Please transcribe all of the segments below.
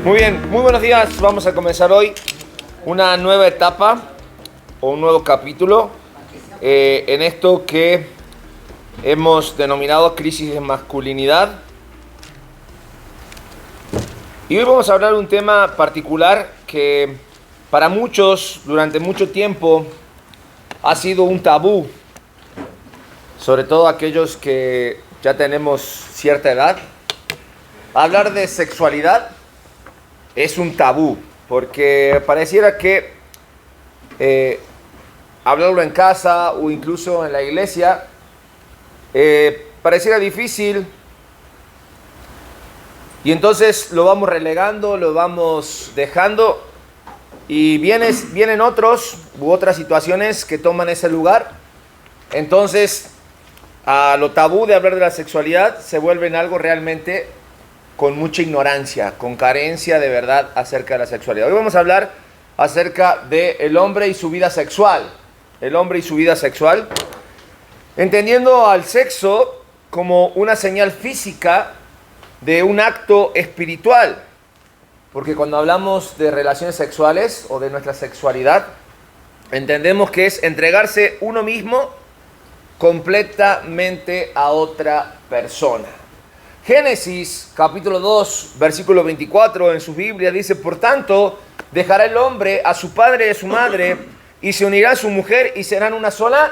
Muy bien, muy buenos días. Vamos a comenzar hoy una nueva etapa o un nuevo capítulo en esto que hemos denominado crisis de masculinidad. Y hoy vamos a hablar de un tema particular que para muchos durante mucho tiempo ha sido un tabú, sobre todo aquellos que ya tenemos cierta edad. Hablar de sexualidad es un tabú, porque pareciera que hablarlo en casa o incluso en la iglesia pareciera difícil, y entonces lo vamos relegando, lo vamos dejando, y vienen otros u otras situaciones que toman ese lugar. Entonces a lo tabú de hablar de la sexualidad se vuelve en algo realmente con mucha ignorancia, con carencia de verdad acerca de la sexualidad. Hoy vamos a hablar acerca del hombre y su vida sexual. El hombre y su vida sexual, entendiendo al sexo como una señal física de un acto espiritual. Porque cuando hablamos de relaciones sexuales o de nuestra sexualidad, entendemos que es entregarse uno mismo completamente a otra persona. Génesis capítulo 2, versículo 24 en su Biblia dice: por tanto, dejará el hombre a su padre y a su madre, y se unirá a su mujer, y serán una sola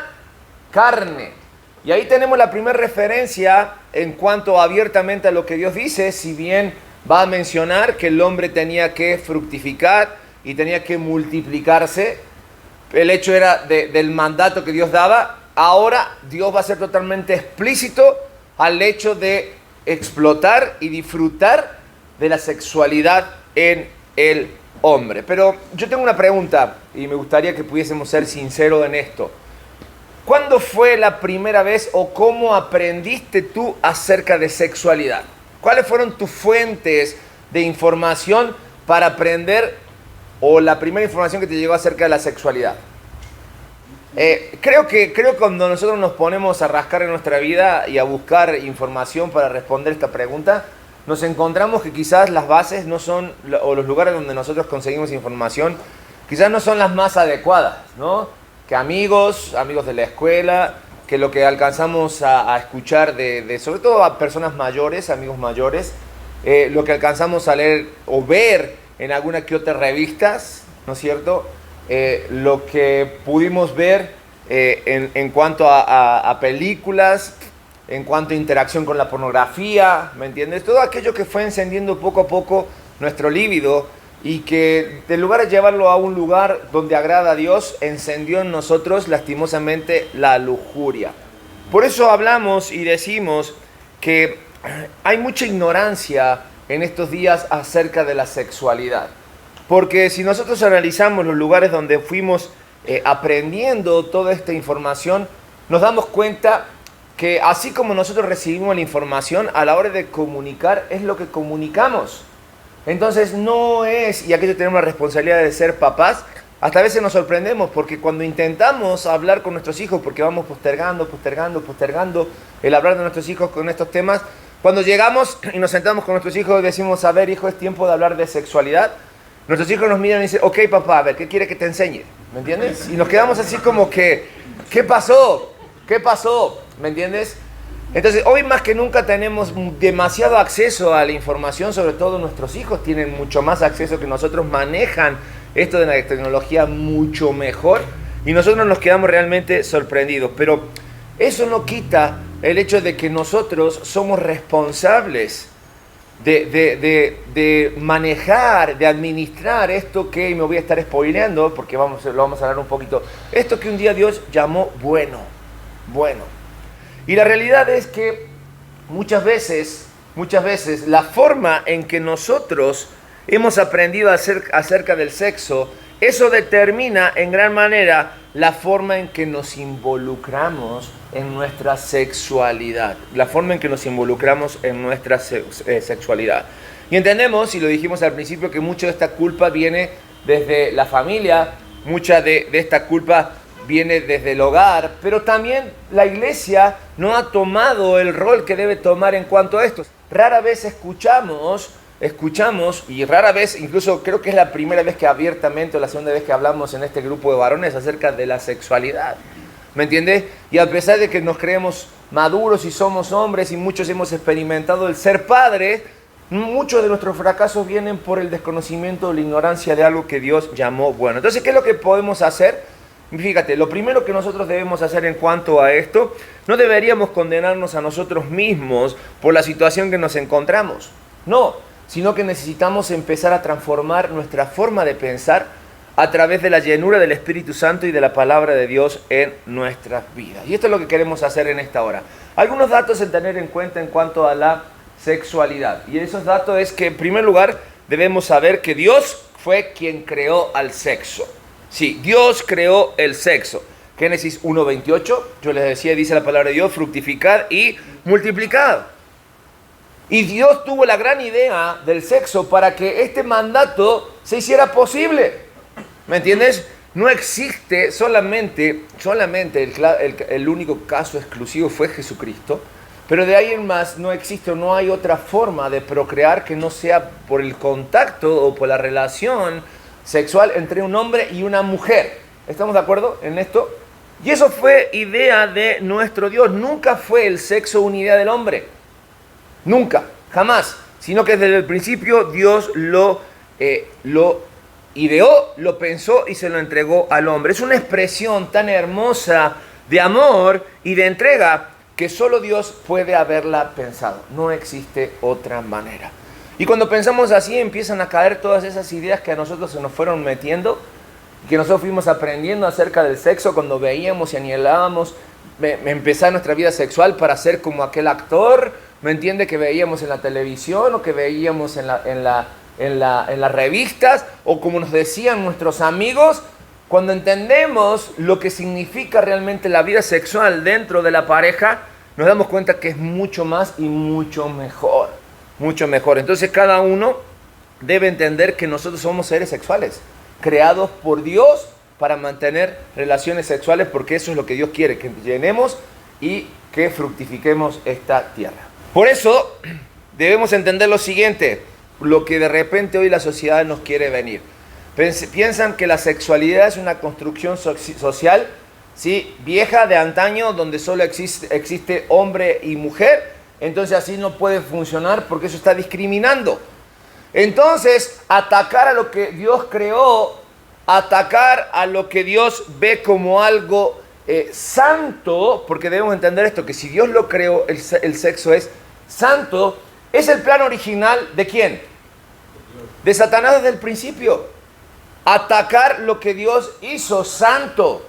carne. Y ahí tenemos la primera referencia en cuanto abiertamente a lo que Dios dice, si bien va a mencionar que el hombre tenía que fructificar y tenía que multiplicarse. El hecho era del mandato que Dios daba. Ahora Dios va a ser totalmente explícito al hecho de explotar y disfrutar de la sexualidad en el hombre. Pero yo tengo una pregunta y me gustaría que pudiésemos ser sinceros en esto. ¿Cuándo fue la primera vez o cómo aprendiste tú acerca de sexualidad? ¿Cuáles fueron tus fuentes de información para aprender, o la primera información que te llegó acerca de la sexualidad? Creo que cuando nosotros nos ponemos a rascar en nuestra vida y a buscar información para responder esta pregunta, nos encontramos que quizás las bases no son, o los lugares donde nosotros conseguimos información, quizás no son las más adecuadas, ¿no? Que amigos de la escuela, que lo que alcanzamos a escuchar sobre todo a personas mayores, amigos mayores, lo que alcanzamos a leer o ver en alguna que otra revistas, ¿no es cierto? Lo que pudimos ver en cuanto a películas, en cuanto a interacción con la pornografía, ¿me entiendes? Todo aquello que fue encendiendo poco a poco nuestro líbido, y que en lugar de llevarlo a un lugar donde agrada a Dios, encendió en nosotros lastimosamente la lujuria. Por eso hablamos y decimos que hay mucha ignorancia en estos días acerca de la sexualidad. Porque si nosotros analizamos los lugares donde fuimos aprendiendo toda esta información, nos damos cuenta que así como nosotros recibimos la información, a la hora de comunicar es lo que comunicamos. Entonces no es, y aquí tenemos la responsabilidad de ser papás, hasta a veces nos sorprendemos porque cuando intentamos hablar con nuestros hijos, porque vamos postergando el hablar de nuestros hijos con estos temas, cuando llegamos y nos sentamos con nuestros hijos y decimos: a ver, hijo, es tiempo de hablar de sexualidad, nuestros hijos nos miran y dicen: ok, papá, a ver, ¿qué quiere que te enseñe? ¿Me entiendes? Y nos quedamos así como que, ¿qué pasó? ¿Me entiendes? Entonces, hoy más que nunca tenemos demasiado acceso a la información, sobre todo nuestros hijos tienen mucho más acceso que nosotros, manejan esto de la tecnología mucho mejor, y nosotros nos quedamos realmente sorprendidos. Pero eso no quita el hecho de que nosotros somos responsables de manejar, de administrar esto que, y me voy a estar spoileando porque lo vamos a hablar un poquito, esto que un día Dios llamó bueno. Y la realidad es que muchas veces la forma en que nosotros hemos aprendido acerca del sexo, eso determina en gran manera la forma en que nos involucramos en nuestra sexualidad. Y entendemos, y lo dijimos al principio, que mucha de esta culpa viene desde la familia, mucha de esta culpa viene desde el hogar, pero también la iglesia no ha tomado el rol que debe tomar en cuanto a esto. Rara vez escuchamos escuchamos, y rara vez, incluso creo que es la primera vez que abiertamente o la segunda vez que hablamos en este grupo de varones acerca de la sexualidad. ¿Me entiendes? Y a pesar de que nos creemos maduros y somos hombres y muchos hemos experimentado el ser padres, muchos de nuestros fracasos vienen por el desconocimiento o la ignorancia de algo que Dios llamó bueno. Entonces, ¿qué es lo que podemos hacer? Fíjate, lo primero que nosotros debemos hacer en cuanto a esto, no deberíamos condenarnos a nosotros mismos por la situación que nos encontramos. No, sino que necesitamos empezar a transformar nuestra forma de pensar a través de la llenura del Espíritu Santo y de la palabra de Dios en nuestras vidas. Y esto es lo que queremos hacer en esta hora. Algunos datos en tener en cuenta en cuanto a la sexualidad. Y esos datos es que, en primer lugar, debemos saber que Dios fue quien creó al sexo. Sí, Dios creó el sexo. Génesis 1:28, yo les decía, dice la palabra de Dios, fructificad y multiplicad. Y Dios tuvo la gran idea del sexo para que este mandato se hiciera posible. ¿Me entiendes? No existe solamente el único caso exclusivo fue Jesucristo, pero de ahí en más no existe o no hay otra forma de procrear que no sea por el contacto o por la relación sexual entre un hombre y una mujer. ¿Estamos de acuerdo en esto? Y eso fue idea de nuestro Dios. Nunca fue el sexo una idea del hombre. Nunca, jamás. Sino que desde el principio Dios lo ideó, lo pensó y se lo entregó al hombre. Es una expresión tan hermosa de amor y de entrega que solo Dios puede haberla pensado. No existe otra manera. Y cuando pensamos así empiezan a caer todas esas ideas que a nosotros se nos fueron metiendo, que nosotros fuimos aprendiendo acerca del sexo cuando veíamos y anhelábamos empezar nuestra vida sexual para ser como aquel actor, ¿me entiende? Que veíamos en la televisión o que veíamos en las revistas o como nos decían nuestros amigos. Cuando entendemos lo que significa realmente la vida sexual dentro de la pareja, nos damos cuenta que es mucho más y mucho mejor. Mucho mejor. Entonces cada uno debe entender que nosotros somos seres sexuales, creados por Dios para mantener relaciones sexuales, porque eso es lo que Dios quiere, que llenemos y que fructifiquemos esta tierra. Por eso debemos entender lo siguiente, lo que de repente hoy la sociedad nos quiere venir. Piensan que la sexualidad es una construcción social, ¿sí?, vieja, de antaño, donde solo existe hombre y mujer. Entonces así no puede funcionar porque eso está discriminando. Entonces, atacar a lo que Dios creó, atacar a lo que Dios ve como algo santo, porque debemos entender esto, que si Dios lo creó, el sexo es santo, es el plan original ¿de quién? De Satanás desde el principio. Atacar lo que Dios hizo santo.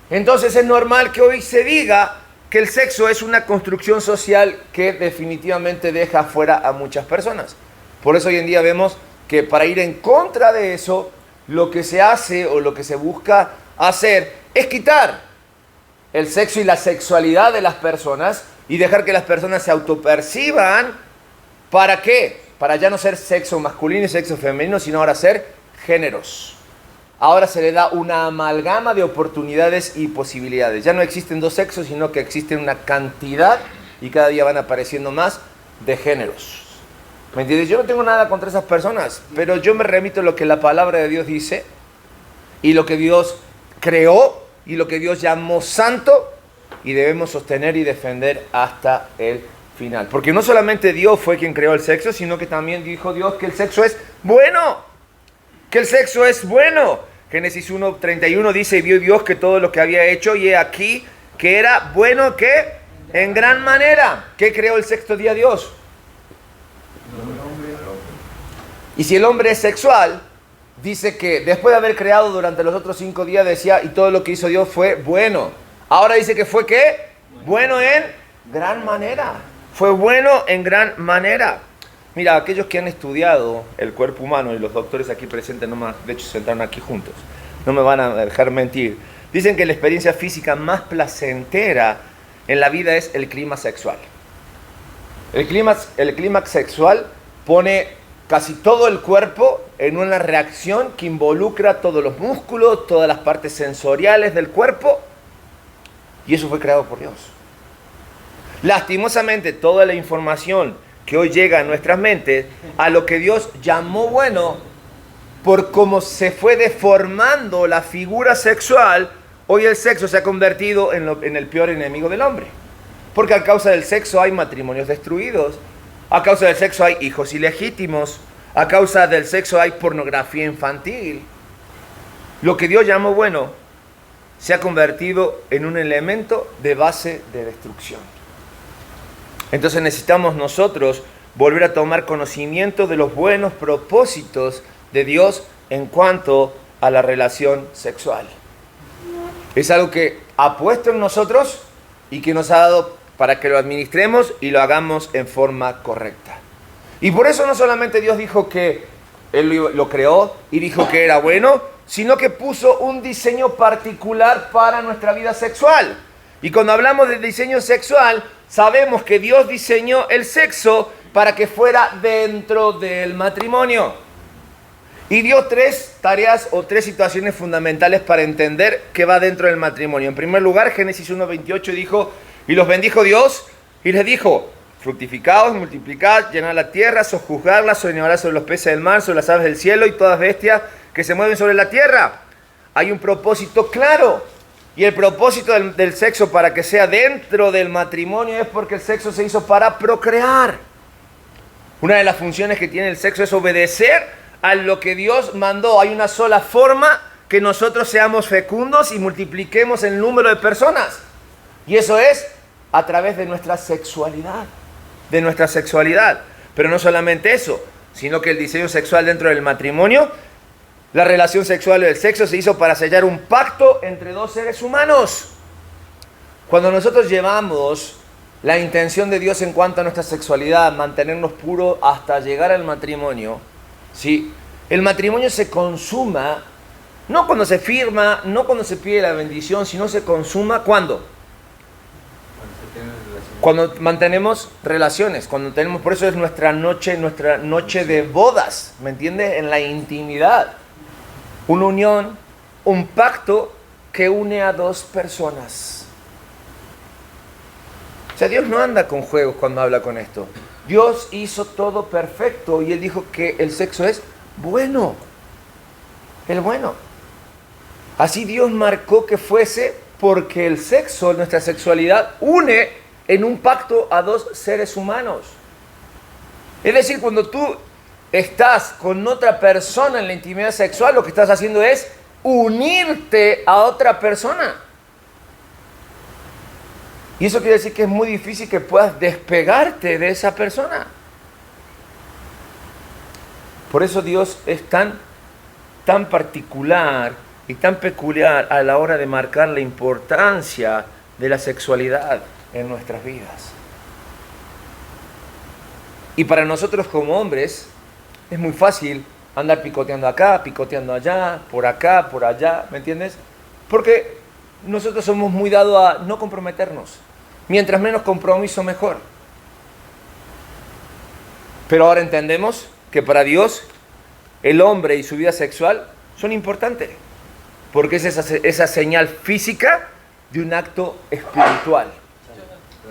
Entonces es normal que hoy se diga que el sexo es una construcción social que definitivamente deja afuera a muchas personas. Por eso hoy en día vemos que para ir en contra de eso, lo que se hace o lo que se busca hacer es quitar el sexo y la sexualidad de las personas y dejar que las personas se autoperciban. ¿Para qué? Para ya no ser sexo masculino y sexo femenino, sino ahora ser géneros. Ahora se le da una amalgama de oportunidades y posibilidades. Ya no existen dos sexos, sino que existen una cantidad y cada día van apareciendo más de géneros. ¿Me entiendes? Yo no tengo nada contra esas personas, pero yo me remito a lo que la palabra de Dios dice y lo que Dios creó y lo que Dios llamó santo y debemos sostener y defender hasta el final. Porque no solamente Dios fue quien creó el sexo, sino que también dijo Dios que el sexo es bueno. Que el sexo es bueno. Génesis 1:31 dice, y vio Dios que todo lo que había hecho, y he aquí que era bueno, ¿qué? En gran manera. ¿Qué creó el sexto día Dios? Y si el hombre es sexual, dice que después de haber creado durante los otros 5 días, decía, y todo lo que hizo Dios fue bueno. Ahora dice que fue, ¿qué? Bueno en gran manera. Fue bueno en gran manera. Mira, aquellos que han estudiado el cuerpo humano, y los doctores aquí presentes, de hecho se sentaron aquí juntos, no me van a dejar mentir, dicen que la experiencia física más placentera en la vida es el clímax sexual. El clímax sexual pone casi todo el cuerpo en una reacción que involucra todos los músculos, todas las partes sensoriales del cuerpo, y eso fue creado por Dios. Lastimosamente, toda la información que hoy llega a nuestras mentes, a lo que Dios llamó bueno, por cómo se fue deformando la figura sexual, hoy el sexo se ha convertido en el peor enemigo del hombre. Porque a causa del sexo hay matrimonios destruidos, a causa del sexo hay hijos ilegítimos, a causa del sexo hay pornografía infantil. Lo que Dios llamó bueno se ha convertido en un elemento de base de destrucción. Entonces necesitamos nosotros volver a tomar conocimiento de los buenos propósitos de Dios en cuanto a la relación sexual. Es algo que ha puesto en nosotros y que nos ha dado para que lo administremos y lo hagamos en forma correcta. Y por eso no solamente Dios dijo que Él lo creó y dijo que era bueno, sino que puso un diseño particular para nuestra vida sexual. Y cuando hablamos de diseño sexual, sabemos que Dios diseñó el sexo para que fuera dentro del matrimonio. Y dio 3 tareas o 3 situaciones fundamentales para entender que va dentro del matrimonio. En primer lugar, Génesis 1:28 dijo: y los bendijo Dios y les dijo: fructificaos, multiplicad, llenad la tierra, sojuzgadla, soñará sobre los peces del mar, sobre las aves del cielo y todas bestias que se mueven sobre la tierra. Hay un propósito claro. Y el propósito del sexo para que sea dentro del matrimonio es porque el sexo se hizo para procrear. Una de las funciones que tiene el sexo es obedecer a lo que Dios mandó. Hay una sola forma que nosotros seamos fecundos y multipliquemos el número de personas. Y eso es a través de nuestra sexualidad. De nuestra sexualidad. Pero no solamente eso, sino que el diseño sexual dentro del matrimonio, la relación sexual del sexo se hizo para sellar un pacto entre 2 seres humanos. Cuando nosotros llevamos la intención de Dios en cuanto a nuestra sexualidad, mantenernos puros hasta llegar al matrimonio, ¿sí? El matrimonio se consuma, no cuando se firma, no cuando se pide la bendición, sino se consuma ¿cuándo? Cuando mantenemos relaciones, cuando tenemos, por eso es nuestra noche de bodas, ¿me entiendes? En la intimidad. Una unión, un pacto que une a 2 personas. O sea, Dios no anda con juegos cuando habla con esto. Dios hizo todo perfecto y Él dijo que el sexo es bueno. El bueno. Así Dios marcó que fuese porque el sexo, nuestra sexualidad, une en un pacto a 2 seres humanos. Es decir, cuando tú estás con otra persona en la intimidad sexual, lo que estás haciendo es unirte a otra persona. Y eso quiere decir que es muy difícil que puedas despegarte de esa persona. Por eso Dios es tan particular y tan peculiar a la hora de marcar la importancia de la sexualidad en nuestras vidas. Y para nosotros como hombres es muy fácil andar picoteando acá, picoteando allá, por acá, por allá, ¿me entiendes? Porque nosotros somos muy dados a no comprometernos. Mientras menos compromiso, mejor. Pero ahora entendemos que para Dios el hombre y su vida sexual son importantes. Porque es esa señal física de un acto espiritual.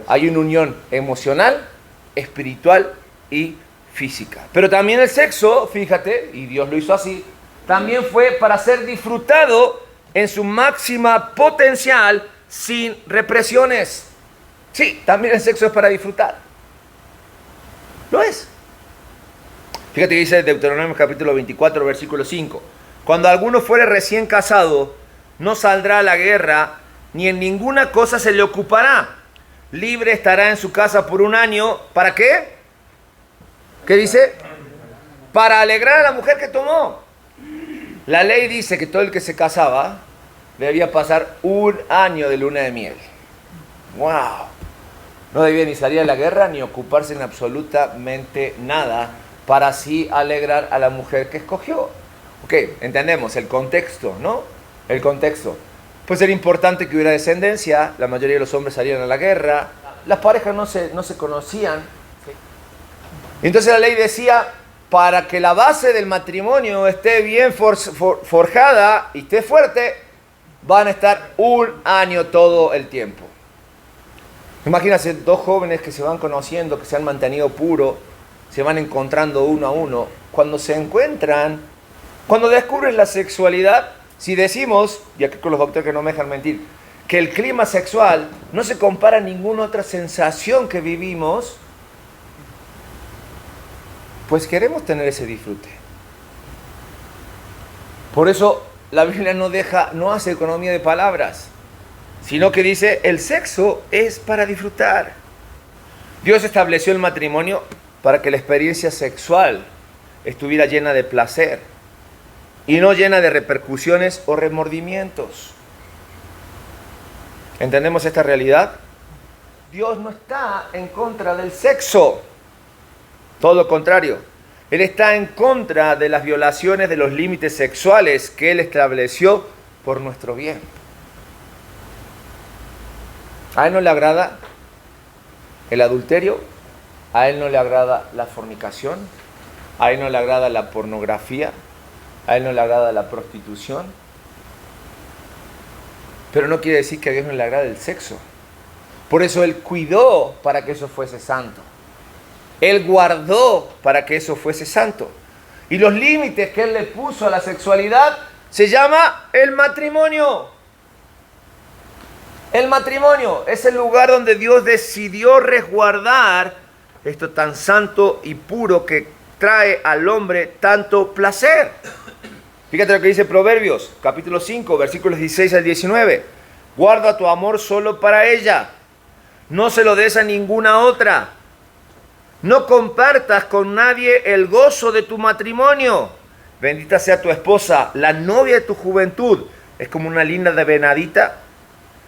Hay una unión emocional, espiritual y física. Pero también el sexo, fíjate, y Dios lo hizo así, también fue para ser disfrutado en su máxima potencial sin represiones. Sí, también el sexo es para disfrutar. Lo es. Fíjate que dice Deuteronomio capítulo 24, versículo 5. Cuando alguno fuere recién casado, no saldrá a la guerra, ni en ninguna cosa se le ocupará. Libre estará en su casa por 1 año. ¿Para qué? ¿Qué dice? Para alegrar a la mujer que tomó. La ley dice que todo el que se casaba debía pasar 1 año de luna de miel. ¡Wow! No debía ni salir a la guerra ni ocuparse en absolutamente nada para así alegrar a la mujer que escogió. Ok, entendemos el contexto, ¿no? El contexto. Pues era importante que hubiera descendencia, la mayoría de los hombres salían a la guerra, las parejas no se conocían. Entonces la ley decía, para que la base del matrimonio esté bien forjada y esté fuerte, van a estar 1 año todo el tiempo. Imagínense dos jóvenes que se van conociendo, que se han mantenido puros, se van encontrando uno a uno. Cuando se encuentran, cuando descubren la sexualidad, si decimos, y aquí con los doctores que no me dejan mentir, que el clima sexual no se compara a ninguna otra sensación que vivimos, pues queremos tener ese disfrute. Por eso la Biblia no hace economía de palabras, sino que dice, el sexo es para disfrutar. Dios estableció el matrimonio para que la experiencia sexual estuviera llena de placer y no llena de repercusiones o remordimientos. ¿Entendemos esta realidad? Dios no está en contra del sexo. Todo lo contrario. Él está en contra de las violaciones de los límites sexuales que Él estableció por nuestro bien. A Él no le agrada el adulterio, a Él no le agrada la fornicación, a Él no le agrada la pornografía, a Él no le agrada la prostitución. Pero no quiere decir que a Dios no le agrade el sexo. Por eso Él cuidó para que eso fuese santo. Él guardó para que eso fuese santo. Y los límites que Él le puso a la sexualidad se llama el matrimonio. El matrimonio es el lugar donde Dios decidió resguardar esto tan santo y puro que trae al hombre tanto placer. Fíjate lo que dice Proverbios, capítulo 5, versículos 16 al 19. Guarda tu amor solo para ella. No se lo des a ninguna otra. No compartas con nadie el gozo de tu matrimonio. Bendita sea tu esposa, la novia de tu juventud. Es como una linda de venadita.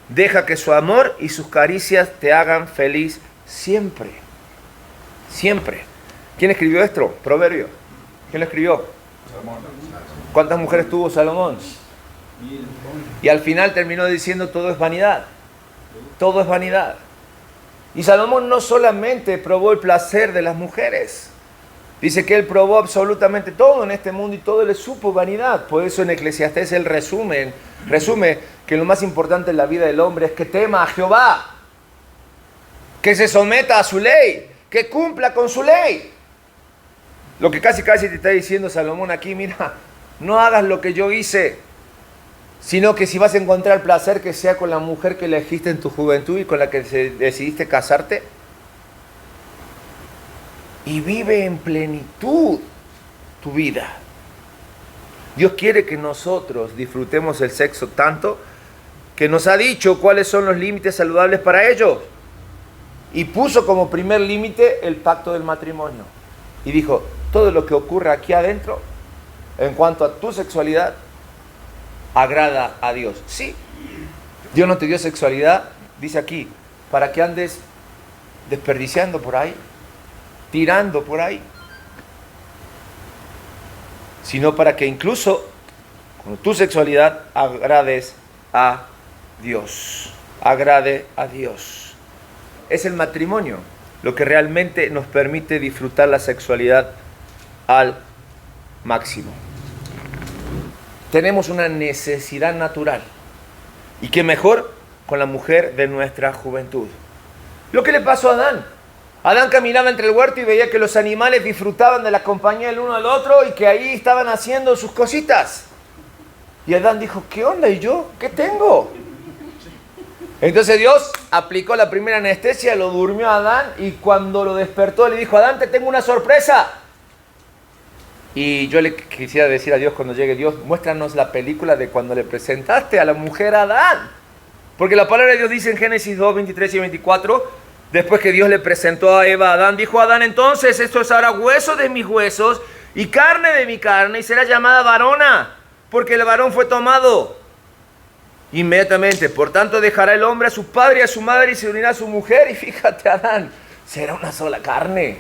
Deja que su amor y sus caricias te hagan feliz siempre. Siempre. ¿Quién escribió esto? Proverbio. ¿Quién lo escribió? ¿Cuántas mujeres tuvo Salomón? Y al final terminó diciendo todo es vanidad. Todo es vanidad. Y Salomón no solamente probó el placer de las mujeres. Dice que él probó absolutamente todo en este mundo y todo le supo vanidad. Por eso en Eclesiastés él resume que lo más importante en la vida del hombre es que tema a Jehová, que se someta a su ley, que cumpla con su ley. Lo que casi te está diciendo Salomón aquí, mira, no hagas lo que yo hice, sino que si vas a encontrar placer, que sea con la mujer que elegiste en tu juventud y con la que decidiste casarte. Y vive en plenitud tu vida. Dios quiere que nosotros disfrutemos el sexo tanto que nos ha dicho cuáles son los límites saludables para ello. Y puso como primer límite el pacto del matrimonio. Y dijo, todo lo que ocurre aquí adentro, en cuanto a tu sexualidad, agrada a Dios. Sí, Dios no te dio sexualidad, dice aquí, para que andes desperdiciando por ahí, tirando por ahí, sino para que incluso con tu sexualidad agrades a Dios. Agrade a Dios. Es el matrimonio lo que realmente nos permite disfrutar la sexualidad al máximo. Tenemos una necesidad natural. Y qué mejor con la mujer de nuestra juventud. Lo que le pasó a Adán. Adán caminaba entre el huerto y veía que los animales disfrutaban de la compañía del uno al otro y que ahí estaban haciendo sus cositas. Y Adán dijo, ¿qué onda? ¿Y yo? ¿Qué tengo? Entonces Dios aplicó la primera anestesia, lo durmió a Adán y cuando lo despertó le dijo, Adán, te tengo una sorpresa. Y yo le quisiera decir a Dios cuando llegue, Dios, muéstranos la película de cuando le presentaste a la mujer a Adán. Porque la palabra de Dios dice en Génesis 2, 23 y 24, después que Dios le presentó a Eva a Adán, dijo a Adán, entonces esto es ahora hueso de mis huesos y carne de mi carne y será llamada varona, porque el varón fue tomado. Inmediatamente, por tanto dejará el hombre a su padre y a su madre y se unirá a su mujer. Y fíjate, Adán, será una sola carne.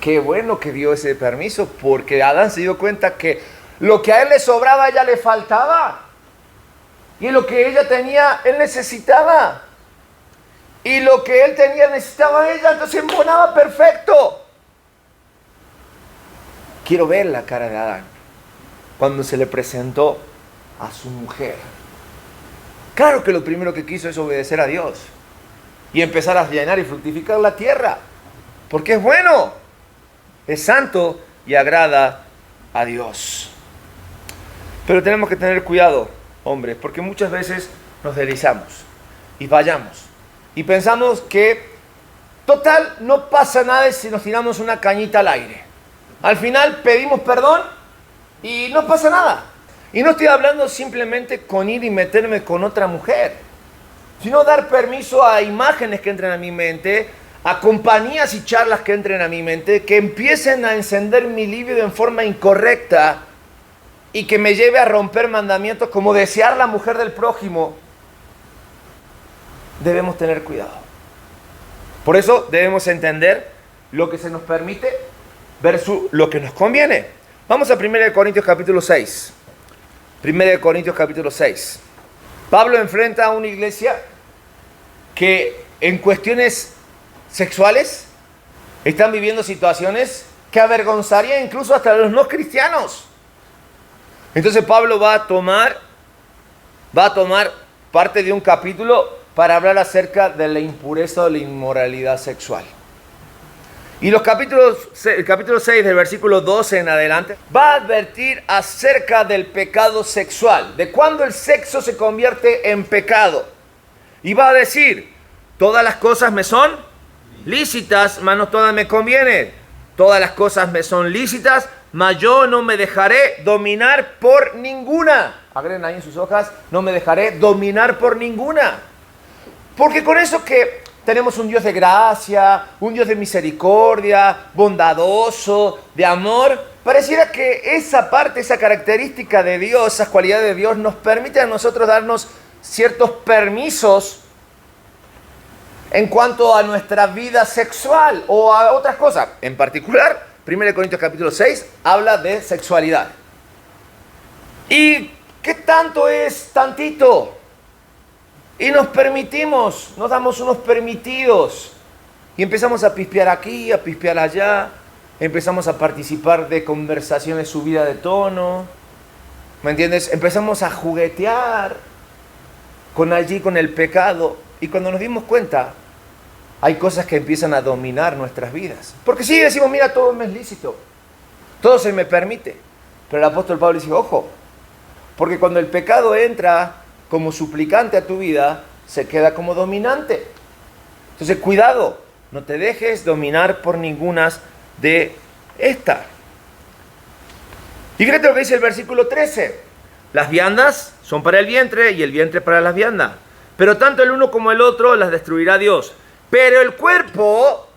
Qué bueno que dio ese permiso, porque Adán se dio cuenta que lo que a él le sobraba, a ella le faltaba. Y lo que ella tenía, él necesitaba. Y lo que él tenía, necesitaba ella. Entonces embonaba perfecto. Quiero ver la cara de Adán cuando se le presentó a su mujer. Claro que lo primero que quiso es obedecer a Dios. y empezar a llenar y fructificar la tierra. Porque es bueno, es santo y agrada a Dios. Pero tenemos que tener cuidado, hombres, porque muchas veces nos deslizamos y fallamos. Y pensamos que, total, no pasa nada si nos tiramos una cañita al aire. Al final pedimos perdón y no pasa nada. Y no estoy hablando simplemente con ir y meterme con otra mujer, sino dar permiso a imágenes que entren a mi mente, a compañías y charlas que entren a mi mente, que empiecen a encender mi libido en forma incorrecta y que me lleve a romper mandamientos como desear la mujer del prójimo. Debemos tener cuidado. Por eso debemos entender lo que se nos permite versus lo que nos conviene. Vamos a 1 Corintios capítulo 6. 1 Corintios capítulo 6. Pablo enfrenta a una iglesia que en cuestiones sexuales están viviendo situaciones que avergonzarían incluso hasta a los no cristianos. Entonces Pablo va a tomar parte de un capítulo para hablar acerca de la impureza o la inmoralidad sexual. Y el capítulo 6 del versículo 12 en adelante va a advertir acerca del pecado sexual, de cuando el sexo se convierte en pecado. Y va a decir, todas las cosas me son lícitas, mas no todas me convienen. Todas las cosas me son lícitas, mas yo no me dejaré dominar por ninguna. Agreguen ahí en sus hojas, no me dejaré dominar por ninguna. Porque con eso que tenemos un Dios de gracia, un Dios de misericordia, bondadoso, de amor, pareciera que esa parte, esa característica de Dios, esas cualidades de Dios nos permite a nosotros darnos ciertos permisos en cuanto a nuestra vida sexual o a otras cosas. En particular, 1 Corintios capítulo 6 habla de sexualidad. ¿Y qué tanto es tantito? Y nos damos unos permitidos. Y empezamos a pispear aquí, a pispear allá. Empezamos a participar de conversaciones subidas de tono. ¿Me entiendes? Empezamos a juguetear con el pecado. Y cuando nos dimos cuenta, hay cosas que empiezan a dominar nuestras vidas. Porque sí, decimos, mira, todo me es lícito. Todo se me permite. Pero el apóstol Pablo dice, ojo, porque cuando el pecado entra como suplicante a tu vida, se queda como dominante. Entonces, cuidado, no te dejes dominar por ninguna de estas. Y fíjate lo que dice el versículo 13. Las viandas son para el vientre y el vientre para las viandas. Pero tanto el uno como el otro las destruirá Dios. Pero el cuerpo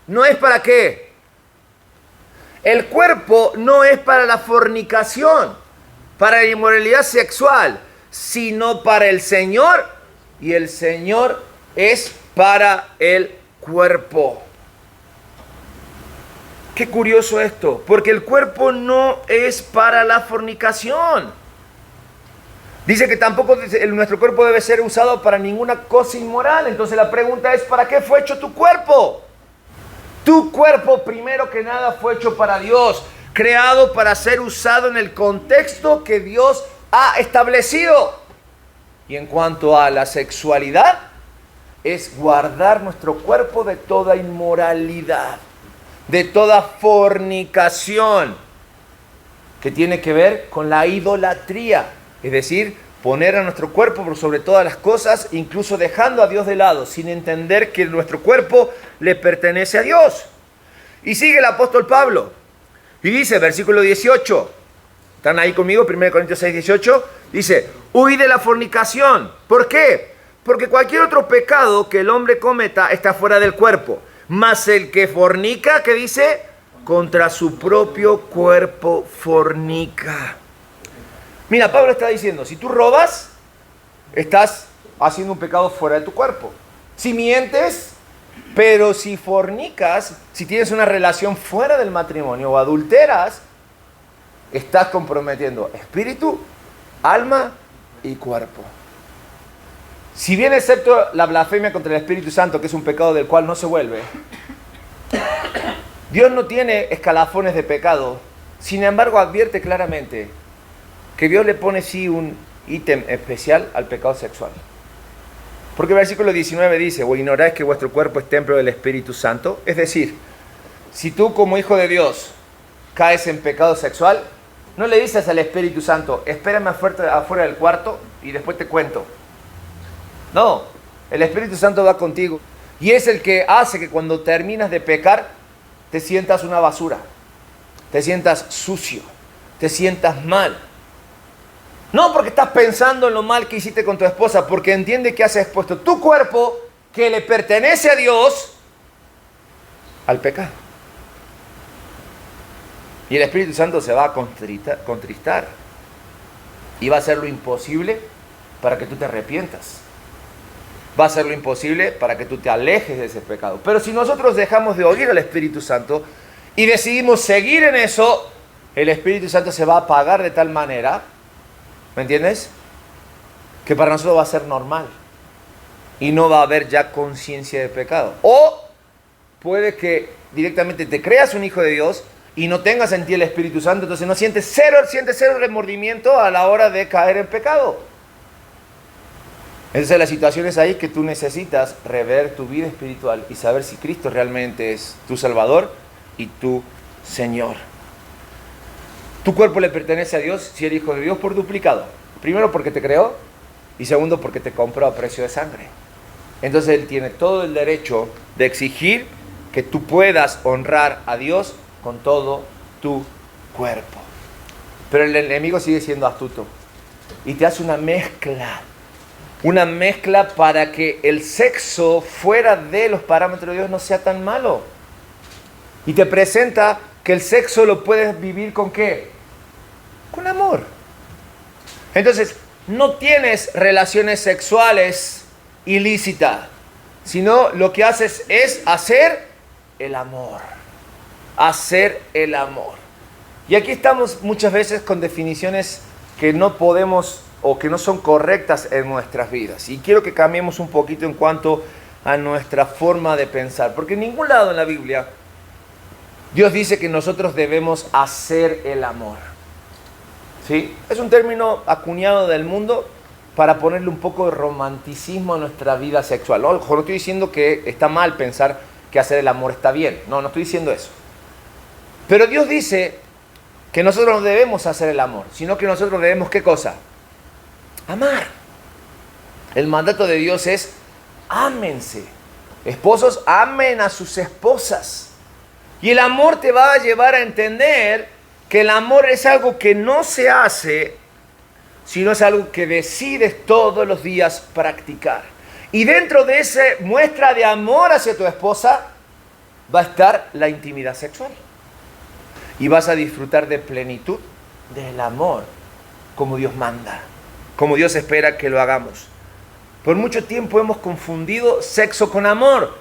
no es para qué. El cuerpo no es para la fornicación, para la inmoralidad sexual, sino para el Señor, y el Señor es para el cuerpo. Qué curioso esto, porque el cuerpo no es para la fornicación. Dice que tampoco nuestro cuerpo debe ser usado para ninguna cosa inmoral. Entonces la pregunta es, ¿para qué fue hecho tu cuerpo? Tu cuerpo, primero que nada, fue hecho para Dios, creado para ser usado en el contexto que Dios ha establecido. Y en cuanto a la sexualidad, es guardar nuestro cuerpo de toda inmoralidad, de toda fornicación, que tiene que ver con la idolatría, es decir, poner a nuestro cuerpo por sobre todas las cosas, incluso dejando a Dios de lado, sin entender que nuestro cuerpo le pertenece a Dios. Y sigue el apóstol Pablo, y dice, versículo 18, ¿están ahí conmigo? 1 Corintios 6, 18, dice, huid de la fornicación. ¿Por qué? Porque cualquier otro pecado que el hombre cometa está fuera del cuerpo, mas el que fornica, ¿qué dice? Contra su propio cuerpo fornica. Mira, Pablo está diciendo, si tú robas, estás haciendo un pecado fuera de tu cuerpo. Si mientes, pero si fornicas, si tienes una relación fuera del matrimonio o adulteras, estás comprometiendo espíritu, alma y cuerpo. Si bien excepto la blasfemia contra el Espíritu Santo, que es un pecado del cual no se vuelve, Dios no tiene escalafones de pecado. Sin embargo, advierte claramente que Dios le pone sí un ítem especial al pecado sexual. Porque el versículo 19 dice, ¿o ignoráis que vuestro cuerpo es templo del Espíritu Santo? Es decir, si tú como hijo de Dios caes en pecado sexual, no le dices al Espíritu Santo, espérame afuera del cuarto y después te cuento. No, el Espíritu Santo va contigo y es el que hace que cuando terminas de pecar te sientas una basura, te sientas sucio, te sientas mal. No porque estás pensando en lo mal que hiciste con tu esposa, porque entiende que has expuesto tu cuerpo, que le pertenece a Dios, al pecado. Y el Espíritu Santo se va a contristar y va a hacer lo imposible para que tú te arrepientas. Va a hacer lo imposible para que tú te alejes de ese pecado. Pero si nosotros dejamos de oír al Espíritu Santo y decidimos seguir en eso, el Espíritu Santo se va a apagar de tal manera, ¿me entiendes?, que para nosotros va a ser normal y no va a haber ya conciencia de pecado. O puede que directamente te creas un hijo de Dios y no tengas en ti el Espíritu Santo, entonces no sientes cero remordimiento a la hora de caer en pecado. Esa es la situación, es ahí que tú necesitas rever tu vida espiritual y saber si Cristo realmente es tu Salvador y tu Señor. Tu cuerpo le pertenece a Dios si eres hijo de Dios por duplicado. Primero porque te creó y segundo porque te compró a precio de sangre. Entonces Él tiene todo el derecho de exigir que tú puedas honrar a Dios con todo tu cuerpo. Pero el enemigo sigue siendo astuto y te hace una mezcla para que el sexo fuera de los parámetros de Dios no sea tan malo. Y te presenta que el sexo lo puedes vivir ¿con qué? Con amor. Entonces, no tienes relaciones sexuales ilícitas, sino lo que haces es hacer el amor. Hacer el amor. Y aquí estamos muchas veces con definiciones que no podemos o que no son correctas en nuestras vidas. Y quiero que cambiemos un poquito en cuanto a nuestra forma de pensar. Porque en ningún lado en la Biblia Dios dice que nosotros debemos hacer el amor. ¿Sí? Es un término acuñado del mundo para ponerle un poco de romanticismo a nuestra vida sexual. No estoy diciendo que está mal pensar que hacer el amor está bien. No estoy diciendo eso. Pero Dios dice que nosotros no debemos hacer el amor, sino que nosotros debemos, ¿qué cosa? Amar. El mandato de Dios es ámense. Esposos, amen a sus esposas. Y el amor te va a llevar a entender que el amor es algo que no se hace, sino es algo que decides todos los días practicar. Y dentro de esa muestra de amor hacia tu esposa va a estar la intimidad sexual. Y vas a disfrutar de plenitud del amor, como Dios manda, como Dios espera que lo hagamos. Por mucho tiempo hemos confundido sexo con amor.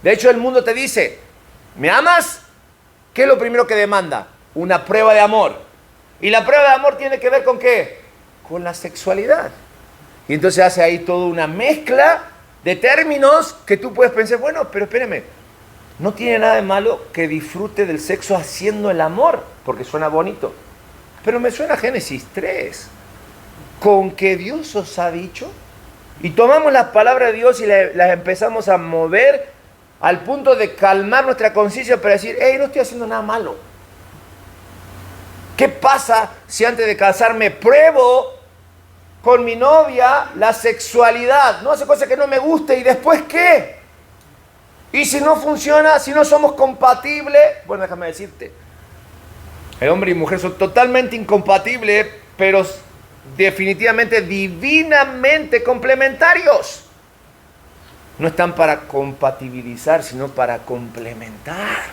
De hecho, el mundo te dice, ¿me amas? ¿Qué es lo primero que demanda? Una prueba de amor. Y la prueba de amor tiene que ver ¿con qué? Con la sexualidad. Y entonces hace ahí toda una mezcla de términos que tú puedes pensar, bueno, pero espérame, no tiene nada de malo que disfrute del sexo haciendo el amor, porque suena bonito. Pero me suena a Génesis 3. ¿Con que Dios os ha dicho? Y tomamos las palabras de Dios y las empezamos a mover al punto de calmar nuestra conciencia para decir, hey, no estoy haciendo nada malo. ¿Qué pasa si antes de casarme pruebo con mi novia la sexualidad? No hace cosas que no me guste y después ¿qué? Y si no funciona, si no somos compatibles, bueno, déjame decirte, el hombre y mujer son totalmente incompatibles, pero definitivamente divinamente complementarios. No están para compatibilizar, sino para complementar.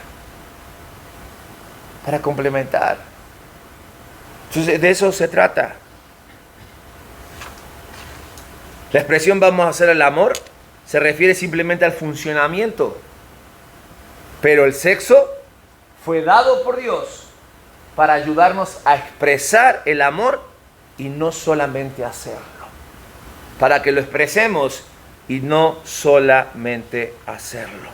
Para complementar. Entonces, de eso se trata. La expresión vamos a hacer el amor se refiere simplemente al funcionamiento. Pero el sexo fue dado por Dios para ayudarnos a expresar el amor y no solamente hacerlo. Para que lo expresemos y no solamente hacerlo.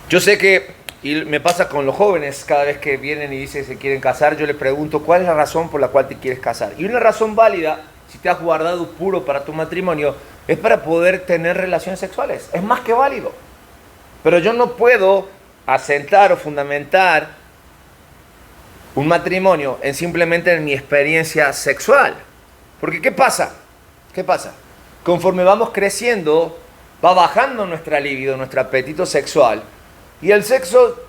Yo sé que, y me pasa con los jóvenes, cada vez que vienen y dicen que se quieren casar, yo les pregunto, ¿cuál es la razón por la cual te quieres casar? Y una razón válida si te has guardado puro para tu matrimonio, es para poder tener relaciones sexuales. Es más que válido. Pero yo no puedo asentar o fundamentar un matrimonio en simplemente en mi experiencia sexual. Porque ¿qué pasa? ¿Qué pasa? Conforme vamos creciendo, va bajando nuestra libido, nuestro apetito sexual. Y el sexo,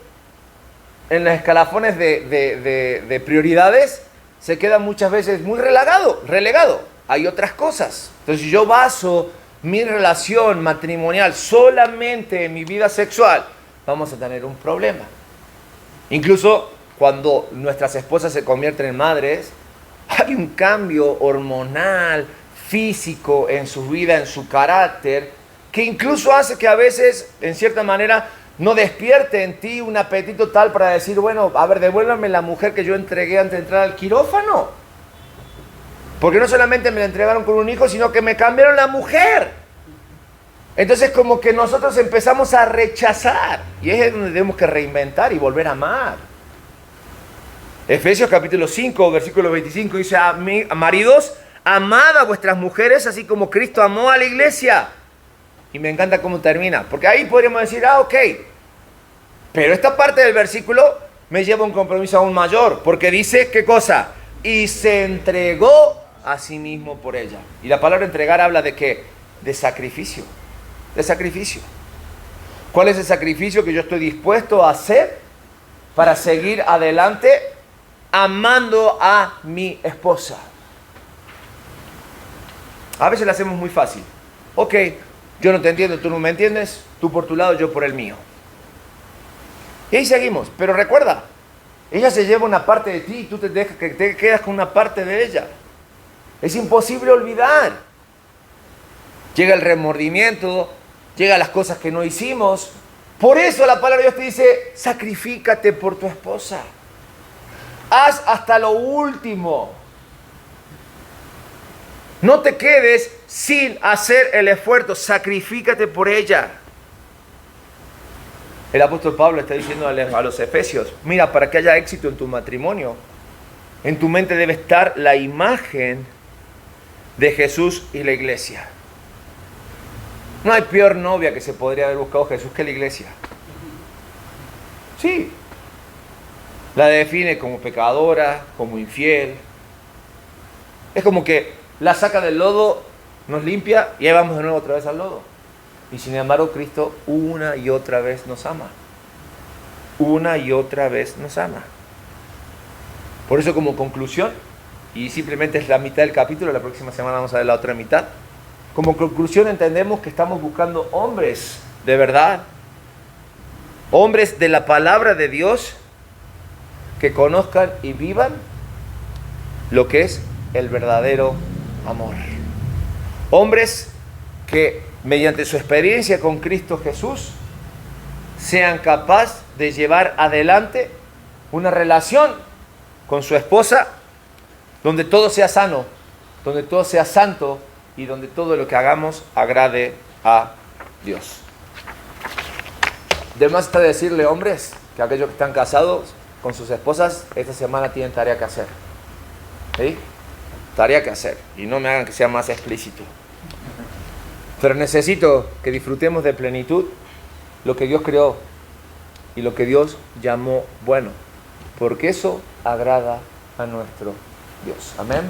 en los escalafones de prioridades, se queda muchas veces muy relegado. Hay otras cosas. Entonces, si yo baso mi relación matrimonial solamente en mi vida sexual, vamos a tener un problema. Incluso cuando nuestras esposas se convierten en madres, hay un cambio hormonal, físico en su vida, en su carácter, que incluso hace que a veces, en cierta manera, no despierte en ti un apetito tal para decir, bueno, a ver, devuélvame la mujer que yo entregué antes de entrar al quirófano. Porque no solamente me la entregaron con un hijo, sino que me cambiaron la mujer. Entonces como que nosotros empezamos a rechazar. Y es donde tenemos que reinventar y volver a amar. Efesios capítulo 5, versículo 25 dice, maridos, amad a vuestras mujeres así como Cristo amó a la iglesia. Y me encanta cómo termina. Porque ahí podríamos decir, ok. Pero esta parte del versículo me lleva a un compromiso aún mayor. Porque dice, ¿qué cosa? Y se entregó a sí mismo por ella. Y la palabra entregar habla de ¿qué? De sacrificio. De sacrificio. ¿Cuál es el sacrificio que yo estoy dispuesto a hacer para seguir adelante amando a mi esposa? A veces lo hacemos muy fácil. Ok, yo no te entiendo, tú no me entiendes, tú por tu lado, yo por el mío. Y ahí seguimos. Pero recuerda, ella se lleva una parte de ti y tú te quedas con una parte de ella. Es imposible olvidar. Llega el remordimiento, llegan las cosas que no hicimos. Por eso la palabra de Dios te dice, sacrifícate por tu esposa. Haz hasta lo último. No te quedes sin hacer el esfuerzo, sacrifícate por ella. El apóstol Pablo está diciendo a los efesios, mira, para que haya éxito en tu matrimonio, en tu mente debe estar la imagen de Jesús y la iglesia. No hay peor novia que se podría haber buscado Jesús que la iglesia. Sí. La define como pecadora, como infiel. Es como que la saca del lodo, nos limpia y ahí vamos de nuevo otra vez al lodo. Y sin embargo Cristo una y otra vez nos ama. Una y otra vez nos ama. Por eso como conclusión, y simplemente es la mitad del capítulo, la próxima semana vamos a ver la otra mitad. Como conclusión entendemos que estamos buscando hombres de verdad. Hombres de la palabra de Dios que conozcan y vivan lo que es el verdadero amor. Hombres que mediante su experiencia con Cristo Jesús sean capaces de llevar adelante una relación con su esposa donde todo sea sano, donde todo sea santo y donde todo lo que hagamos agrade a Dios. De más está decirle, hombres, que aquellos que están casados con sus esposas esta semana tienen tarea que hacer. ¿Sí? Tarea que hacer. Y no me hagan que sea más explícito. Pero necesito que disfrutemos de plenitud lo que Dios creó y lo que Dios llamó bueno. Porque eso agrada a nuestro Dios. Amén.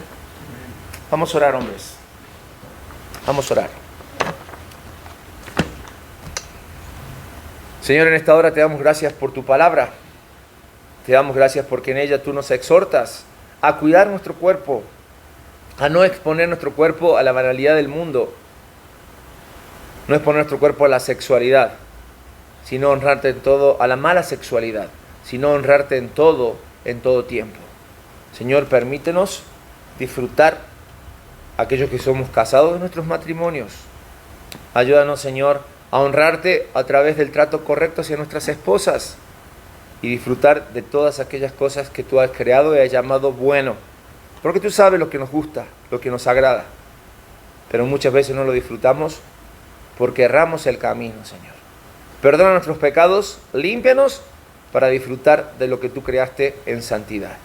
Vamos a orar, hombres. Vamos a orar. Señor, en esta hora te damos gracias por tu palabra. Te damos gracias porque en ella tú nos exhortas a cuidar nuestro cuerpo, a no exponer nuestro cuerpo a la banalidad del mundo, no exponer nuestro cuerpo a la sexualidad, sino honrarte en todo, a la mala sexualidad, sino honrarte en todo tiempo. Señor, permítenos disfrutar aquellos que somos casados de nuestros matrimonios. Ayúdanos, Señor, a honrarte a través del trato correcto hacia nuestras esposas y disfrutar de todas aquellas cosas que tú has creado y has llamado bueno. Porque tú sabes lo que nos gusta, lo que nos agrada. Pero muchas veces no lo disfrutamos porque erramos el camino, Señor. Perdona nuestros pecados, límpianos para disfrutar de lo que tú creaste en santidad.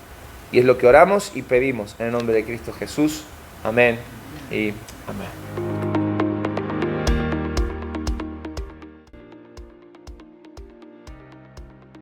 Y es lo que oramos y pedimos en el nombre de Cristo Jesús. Amén. y amén.